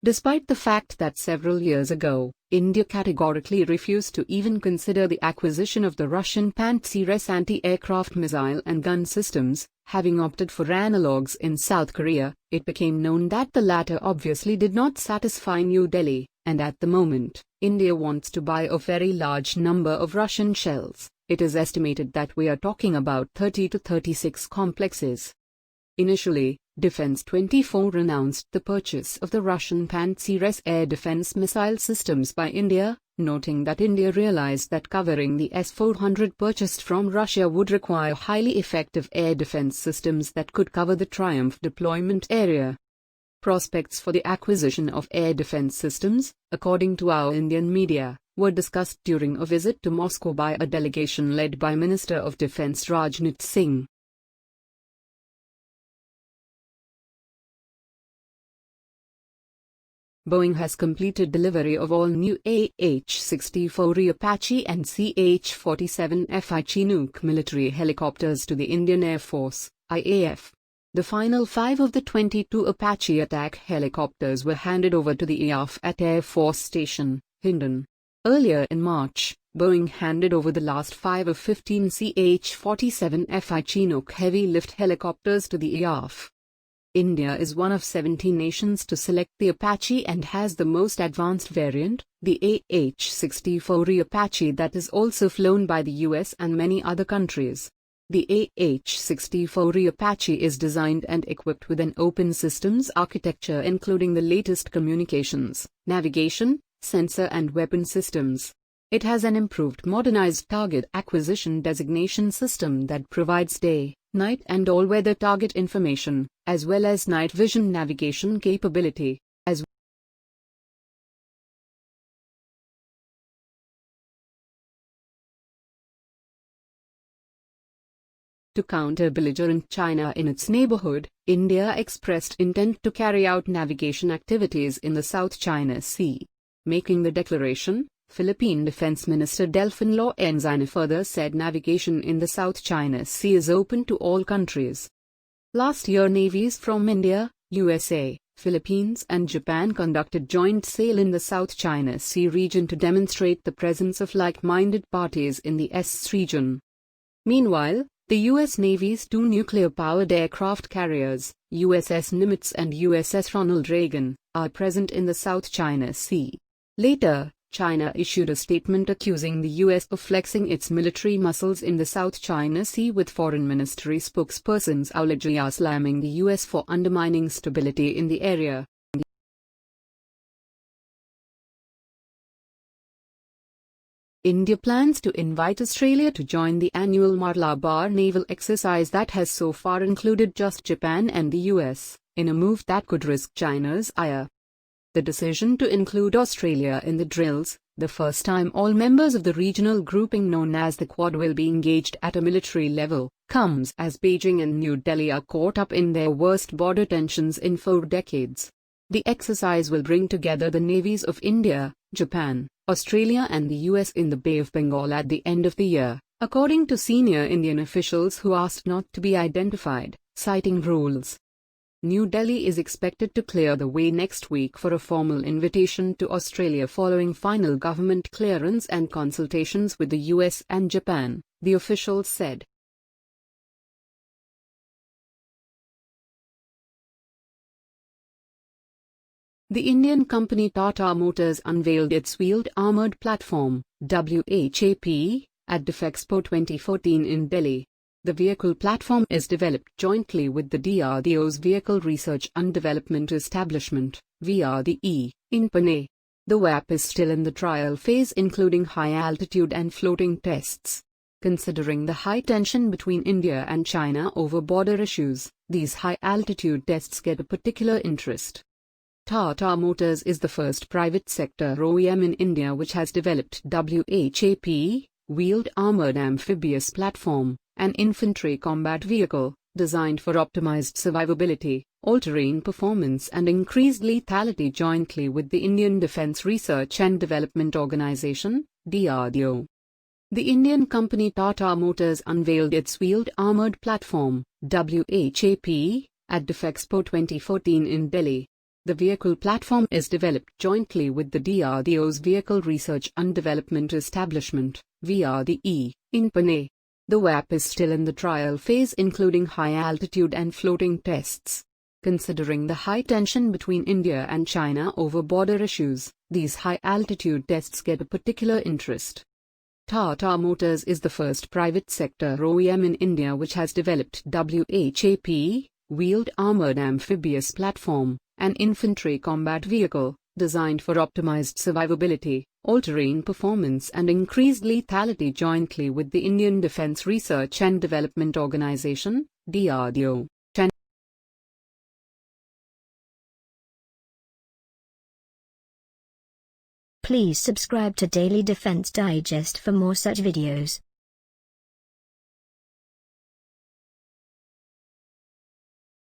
Despite the fact that several years ago, India categorically refused to even consider the acquisition of the Russian Pantsir anti-aircraft missile and gun systems, having opted for analogues in South Korea, it became known that the latter obviously did not satisfy New Delhi, and at the moment, India wants to buy a very large number of Russian shells. It is estimated that we are talking about 30 to 36 complexes. Initially, Defense 24 announced the purchase of the Russian Pantsir air defense missile systems by India, noting that India realized that covering the S-400 purchased from Russia would require highly effective air defense systems that could cover the Triumph deployment area. Prospects for the acquisition of air defense systems, according to our Indian media, were discussed during a visit to Moscow by a delegation led by Minister of Defense Rajnath Singh. Boeing has completed delivery of all new AH64D Apache and AH64D Chinook military helicopters to the Indian Air Force, IAF. The final 5 of the 22 Apache attack helicopters were handed over to the IAF at Air Force Station, Hindon. Earlier in March, Boeing handed over the last 5 of 15 AH-47 Chinook heavy-lift helicopters to the IAF. India is one of 17 nations to select the Apache and has the most advanced variant, the AH-64D Apache, that is also flown by the US and many other countries. The AH-64D Apache is designed and equipped with an open systems architecture including the latest communications, navigation, sensor and weapon systems. It has an improved modernized target acquisition designation system that provides day, night and all-weather target information, as well as night vision navigation capability, as to counter belligerent China in its neighborhood. India expressed intent to carry out navigation activities in the South China Sea. Making the declaration, Philippine Defense Minister Delfin Lorenzana further said navigation in the South China Sea is open to all countries. Last year, navies from India, USA, Philippines and Japan conducted joint sail in the South China Sea region to demonstrate the presence of like-minded parties in the S region. Meanwhile, the U.S. Navy's 2 nuclear-powered aircraft carriers, USS Nimitz and USS Ronald Reagan, are present in the South China Sea. Later, China issued a statement accusing the U.S. of flexing its military muscles in the South China Sea, with Foreign Ministry spokesperson Zhao Lijiao slamming the U.S. for undermining stability in the area. India plans to invite Australia to join the annual Malabar naval exercise that has so far included just Japan and the US, in a move that could risk China's ire. The decision to include Australia in the drills, the first time all members of the regional grouping known as the Quad will be engaged at a military level, comes as Beijing and New Delhi are caught up in their worst border tensions in 4 decades. The exercise will bring together the navies of India, Japan, Australia and the US in the Bay of Bengal at the end of the year, according to senior Indian officials who asked not to be identified, citing rules. New Delhi is expected to clear the way next week for a formal invitation to Australia following final government clearance and consultations with the US and Japan, the officials said. The Indian company Tata Motors unveiled its wheeled armoured platform, WEP, at DefExpo 2014 in Delhi. The vehicle platform is developed jointly with the DRDO's Vehicle Research and Development Establishment, VRDE, in Pune. The WEP is still in the trial phase, including high-altitude and floating tests. Considering the high tension between India and China over border issues, these high-altitude tests get a particular interest. Tata Motors is the first private sector OEM in India which has developed WEP, Wheeled Armoured Amphibious Platform, an infantry combat vehicle, designed for optimized survivability, all-terrain performance and increased lethality jointly with the Indian Defence Research and Development Organisation, DRDO. The Indian company Tata Motors unveiled its wheeled armoured platform, WEP, at DefExpo 2014 in Delhi. The vehicle platform is developed jointly with the DRDO's Vehicle Research and Development Establishment, VRDE, in Pune. The WEP is still in the trial phase, including high-altitude and floating tests. Considering the high tension between India and China over border issues, these high-altitude tests get a particular interest. Tata Motors is the first private sector OEM in India which has developed WHAP, Wheeled Armored Amphibious Platform, an infantry combat vehicle, designed for optimized survivability, all-terrain performance and increased lethality jointly with the Indian Defence Research and Development Organisation, DRDO. Please subscribe to Daily Defense Digest for more such videos.